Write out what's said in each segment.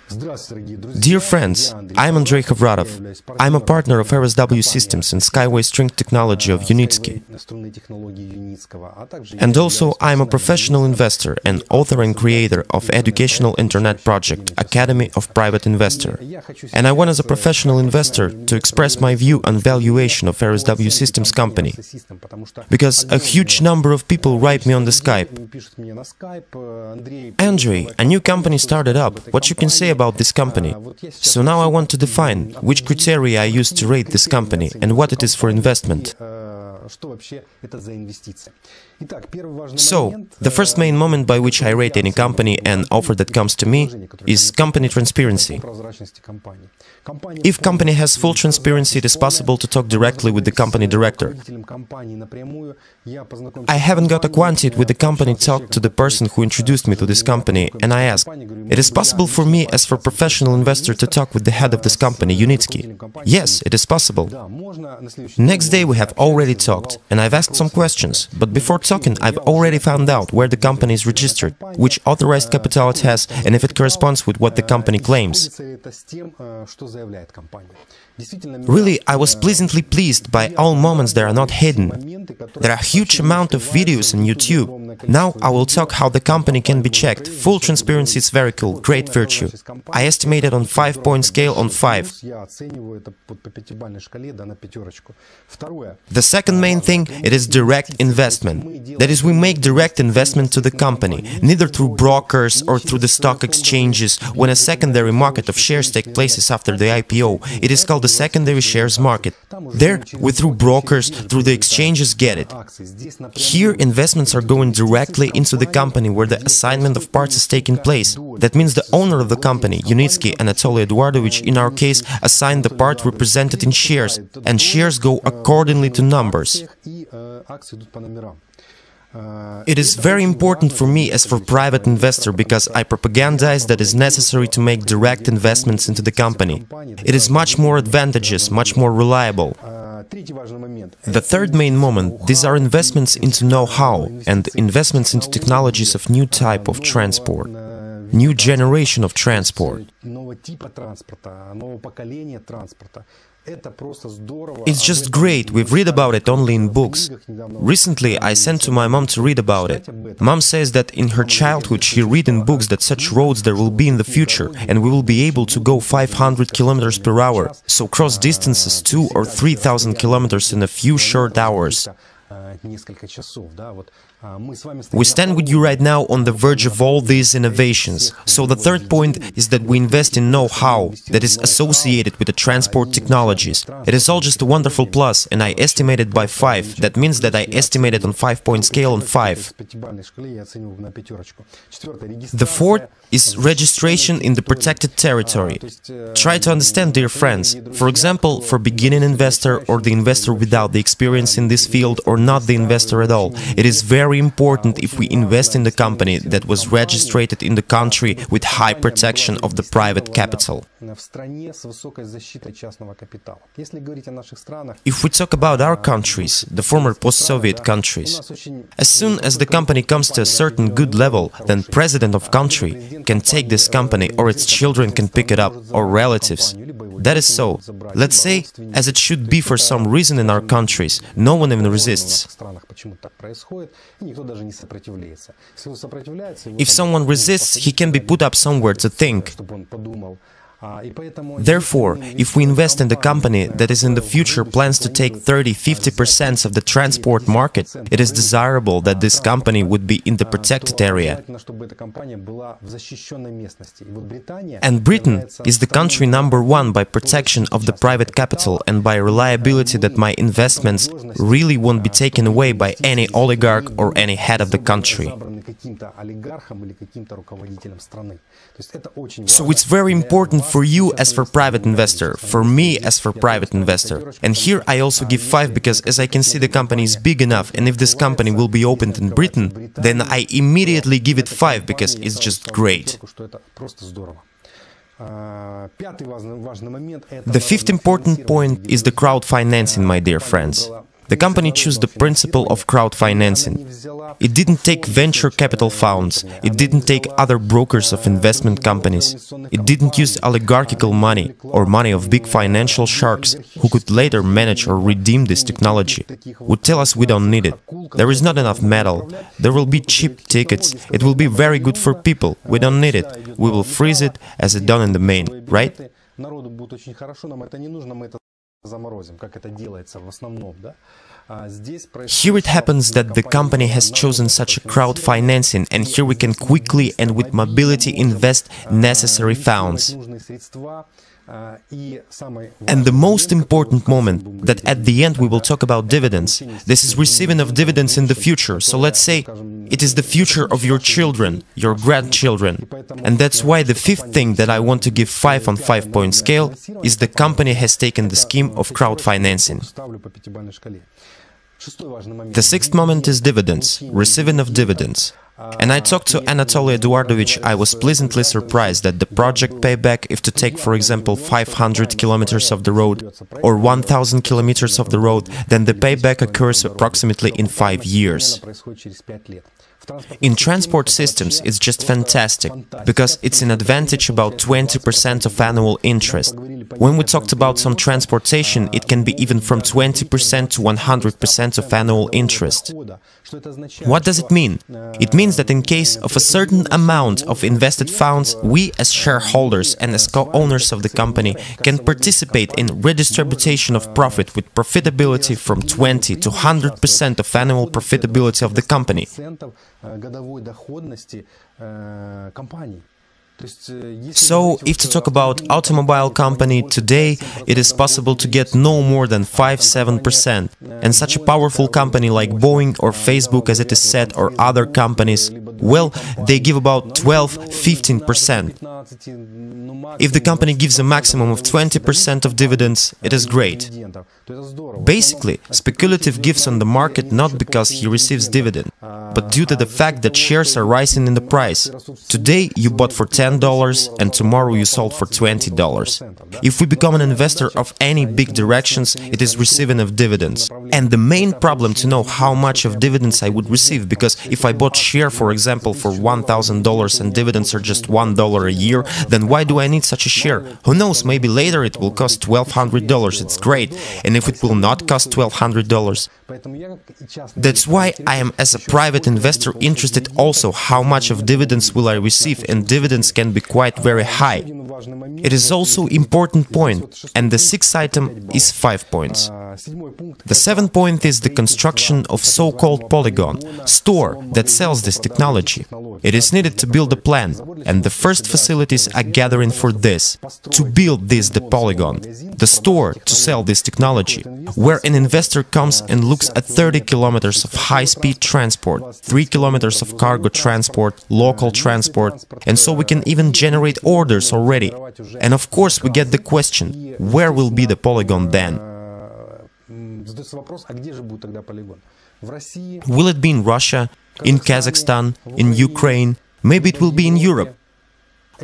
Dear friends, I'm Mr Hovratov. I'm a partner of RSW Systems and Skyway String Technology of Junickio. And also I'm a professional investor and author and creator of educational internet project Academy of Private Investor. And I want as a professional investor to express my view on valuation of RSW Systems company. Because a huge number of people write me on the Skype. Andrei, a new company started up. What you can say about this company? So now I want to define which criteria I use to rate this company and what it is for investment. So, the first main moment by which I rate any company and offer that comes to me is company transparency. If company has full transparency, it is possible to talk directly with the company director. I haven't got acquainted with the company, talked to the person who introduced me to this company, and I asked, it is possible for me as for professional investor to talk with the head of this company, Junickio? Yes, it is possible. Next day we have already talked, and I've asked some questions, but before talking I've already found out where the company is registered, which authorized capital it has, and if it corresponds with what the company claims. Really, I was pleasantly pleased by all moments that are not hidden. There are a huge amount of videos on YouTube. Now I will talk how the company can be checked. Full transparency is very cool, great virtue. I estimate it on 5-point scale on 5. The second main thing, it is direct investment. That is, we make direct investment to the company, neither through brokers or through the stock exchanges, when a secondary market of shares take place after the IPO. It is called the secondary shares market. There, we through brokers, through the exchanges get it. Here, investments are going directly into the company where the assignment of parts is taking place. That means the owner of the company, Junickio Anatolijaus Junickio, in our case, assigned the part represented in shares, and shares go accordingly to numbers. It is very important for me as for private investor because I propagandize that it is necessary to make direct investments into the company. It is much more advantageous, much more reliable. The third main moment, these are investments into know-how and investments into technologies of new type of transport, new generation of transport. It's just great, we've read about it only in books. Recently I sent to my mom to read about it. Mom says that in her childhood she read in books that such roads there will be in the future and we will be able to go 500 kilometers per hour, so cross distances 2,000 or 3,000 kilometers in a few short hours. We stand with you right now on the verge of all these innovations. So the third point is that we invest in know-how that is associated with the transport technologies. It is all just a wonderful plus, and I estimate it by 5. That means that I estimate it on 5-point scale on 5. The fourth is registration in the protected territory. Try to understand, dear friends. For example, for beginning investor or the investor without the experience in this field or not the investor at all, it is very important if we invest in the company that was registered in the country with high protection of the private capital. If we talk about our countries, the former post-Soviet countries, as soon as the company comes to a certain good level, then president of country can take this company or its children can pick it up, or relatives. That is so. Let's say, as it should be for some reason in our countries, no one even resists. If someone resists, he can be put up somewhere to think. Therefore, if we invest in the company that is in the future plans to take 30–50% of the transport market, it is desirable that this company would be in the protected area. And Britain is the country #1 by protection of the private capital and by reliability that my investments really won't be taken away by any oligarch or any head of the country. So it's very important for you as for private investor, for me as for private investor. And here I also give 5 because as I can see the company is big enough, and if this company will be opened in Britain, then I immediately give it 5 because it's just great. The fifth important point is the crowd financing, my dear friends. The company chose the principle of crowdfinancing. It didn't take venture capital funds, it didn't take other brokers of investment companies, it didn't use oligarchical money or money of big financial sharks who could later manage or redeem this technology, would tell us we don't need it. There is not enough metal, there will be cheap tickets, it will be very good for people, we don't need it, we will freeze it as it done in the main, right? Here it happens that the company has chosen such a crowdfinancing, and here we can quickly and with mobility invest necessary funds. And the most important moment, that at the end we will talk about dividends. This is receiving of dividends in the future, so let's say it is the future of your children, your grandchildren. And that's why the fifth thing that I want to give 5 on 5-point scale is the company has taken the scheme of crowdfinancing. The sixth moment is dividends, receiving of dividends. And I talked to Anatolijaus Junickio. I was pleasantly surprised that the project payback, if to take for example 500 kilometers of the road or 1000 kilometers of the road, then the payback occurs approximately in 5 years. In transport systems, it's just fantastic, because it's an advantage about 20% of annual interest. When we talked about some transportation, it can be even from 20% to 100% of annual interest. What does it mean? It means that in case of a certain amount of invested funds, we as shareholders and as co-owners of the company can participate in redistribution of profit with profitability from 20 to 100% of annual profitability of the company. So, if to talk about automobile company today, it is possible to get no more than 5–7%. And such a powerful company like Boeing or Facebook, as it is said, or other companies, well, they give about 12–15%. If the company gives a maximum of 20% of dividends, it is great. Basically, speculative gives on the market not because he receives dividend, but due to the fact that shares are rising in the price. Today you bought for $10 and tomorrow you sold for $20. If we become an investor of any big directions, it is receiving of dividends. And the main problem to know how much of dividends I would receive, because if I bought share, for example, for $1,000 and dividends are just $1 a year, then why do I need such a share? Who knows, maybe later it will cost $1,200, it's great. And if it will not cost $1,200? That's why I am, as a private investor, interested also how much of dividends will I receive, and dividends can be quite very high. It is also important point, and the sixth item is 5 points. The seventh point is the construction of so-called polygon, store that sells this technology. It is needed to build a plant, and the first facilities are gathering for this, to build this the polygon, the store to sell this technology, where an investor comes and looks at 30 kilometers of high-speed transport, 3 kilometers of cargo transport, local transport, and so we can even generate orders already. And of course we get the question, where will be the polygon then? Will it be in Russia, in Kazakhstan, in Ukraine? Maybe it will be in Europe.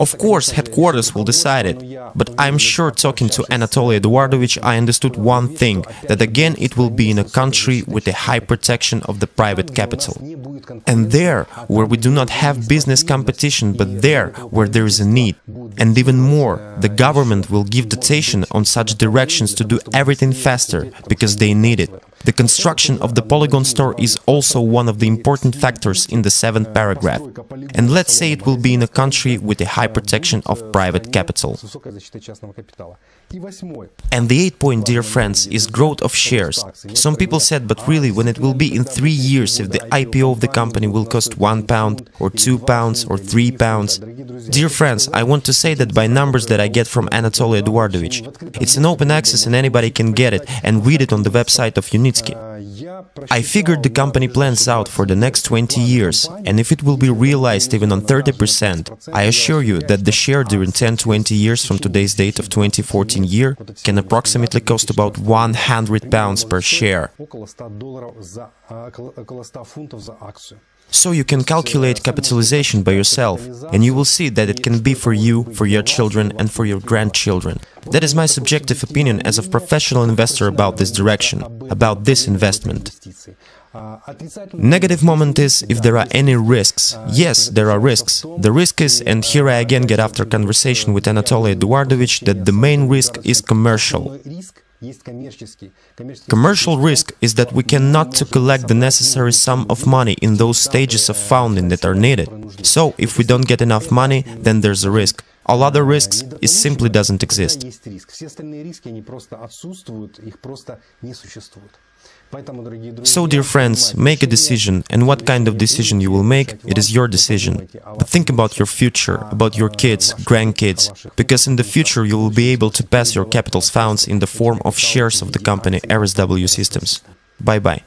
Of course, headquarters will decide it, but I'm sure talking to Anatolijaus Junickio I understood one thing, that again it will be in a country with a high protection of the private capital. And there, where we do not have business competition, but there, where there is a need. And even more, the government will give dotation on such directions to do everything faster, because they need it. The construction of the polygon store is also one of the important factors in the 7th paragraph. And let's say it will be in a country with a high protection of private capital. And the 8th point, dear friends, is growth of shares. Some people said, but really, when it will be in 3 years, if the IPO of the company will cost £1 or £2 or £3? Dear friends, I want to say that by numbers that I get from Anatolijaus Junickio. It's an open access and anybody can get it and read it on the website of Junickio. I figured the company plans out for the next 20 years, and if it will be realized even on 30%, I assure you that the share during 10–20 years from today's date of 2014 year can approximately cost about £100 per share. So you can calculate capitalization by yourself, and you will see that it can be for you, for your children, and for your grandchildren. That is my subjective opinion as a professional investor about this direction, about this investment. Negative moment is if there are any risks. Yes, there are risks. The risk is, and here I again get after conversation with Anatolijaus Junickio, that the main risk is commercial. Commercial risk is that we cannot collect the necessary sum of money in those stages of founding that are needed. So, if we don't get enough money, then there's a risk. All other risks, it simply doesn't exist. So, dear friends, make a decision, and what kind of decision you will make, it is your decision. But think about your future, about your kids, grandkids, because in the future you will be able to pass your capital's funds in the form of shares of the company RSW Systems. Bye-bye.